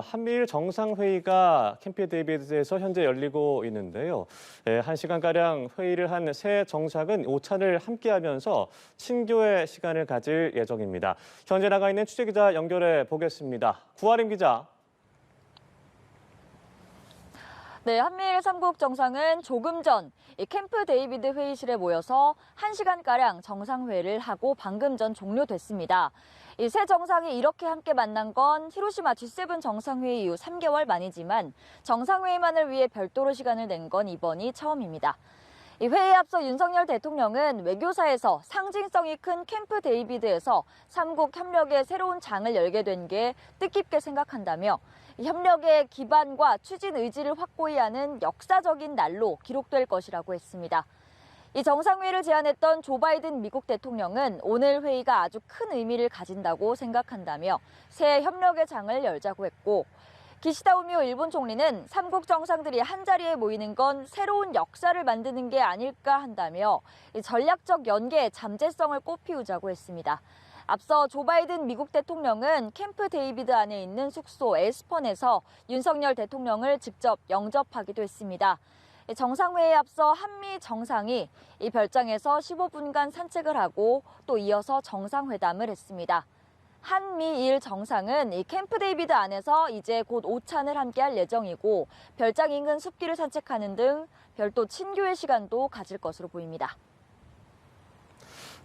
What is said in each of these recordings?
한미일 정상회의가 캠프 데이비드에서 현재 열리고 있는데요. 1시간가량 회의를 한 새 정상은 오찬을 함께하면서 친교의 시간을 가질 예정입니다. 현재 나가 있는 취재기자 연결해 보겠습니다. 구하림 기자. 네, 한미일 3국 정상은 조금 전 캠프 데이비드 회의실에 모여서 1시간가량 정상회의를 하고 방금 전 종료됐습니다. 이 세 정상이 이렇게 함께 만난 건 히로시마 G7 정상회의 이후 3개월 만이지만 정상회의만을 위해 별도로 시간을 낸 건 이번이 처음입니다. 이 회의에 앞서 윤석열 대통령은 외교사에서 상징성이 큰 캠프 데이비드에서 3국 협력의 새로운 장을 열게 된 게 뜻깊게 생각한다며 협력의 기반과 추진 의지를 확고히 하는 역사적인 날로 기록될 것이라고 했습니다. 이 정상회의를 제안했던 조 바이든 미국 대통령은 오늘 회의가 아주 큰 의미를 가진다고 생각한다며 새 협력의 장을 열자고 했고, 기시다 우미오 일본 총리는 3국 정상들이 한자리에 모이는 건 새로운 역사를 만드는 게 아닐까 한다며 전략적 연계의 잠재성을 꽃피우자고 했습니다. 앞서 조 바이든 미국 대통령은 캠프 데이비드 안에 있는 숙소 에스펀에서 윤석열 대통령을 직접 영접하기도 했습니다. 정상회의에 앞서 한미 정상이 이 별장에서 15분간 산책을 하고 또 이어서 정상회담을 했습니다. 한미일 정상은 이 캠프 데이비드 안에서 이제 곧 오찬을 함께할 예정이고 별장 인근 숲길을 산책하는 등 별도 친교의 시간도 가질 것으로 보입니다.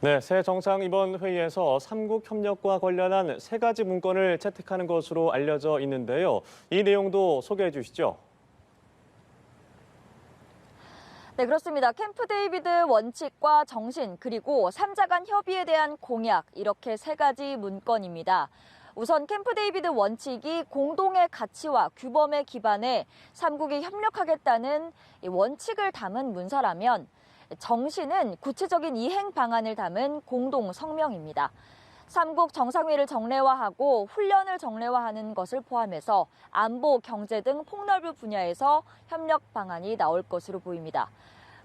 네, 새 정상 이번 회의에서 3국 협력과 관련한 3가지 문건을 채택하는 것으로 알려져 있는데요. 이 내용도 소개해 주시죠. 네, 그렇습니다. 캠프 데이비드 원칙과 정신, 그리고 3자 간 협의에 대한 공약, 이렇게 3가지 문건입니다. 우선 캠프 데이비드 원칙이 공동의 가치와 규범에 기반해 3국이 협력하겠다는 원칙을 담은 문서라면, 정신은 구체적인 이행 방안을 담은 공동 성명입니다. 3국 정상회의를 정례화하고 훈련을 정례화하는 것을 포함해서 안보, 경제 등 폭넓은 분야에서 협력 방안이 나올 것으로 보입니다.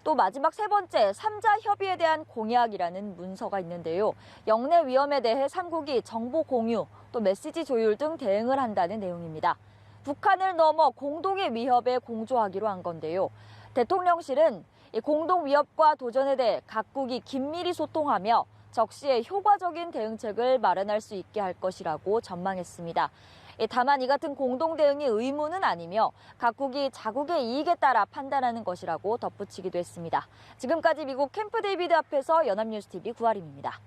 또 마지막 3번째, 3자 협의에 대한 공약이라는 문서가 있는데요. 영내 위험에 대해 3국이 정보 공유, 또 메시지 조율 등 대응을 한다는 내용입니다. 북한을 넘어 공동의 위협에 공조하기로 한 건데요. 대통령실은 이 공동 위협과 도전에 대해 각국이 긴밀히 소통하며 적시에 효과적인 대응책을 마련할 수 있게 할 것이라고 전망했습니다. 다만 이 같은 공동 대응이 의무는 아니며 각국이 자국의 이익에 따라 판단하는 것이라고 덧붙이기도 했습니다. 지금까지 미국 캠프 데이비드 앞에서 연합뉴스TV 구하림입니다.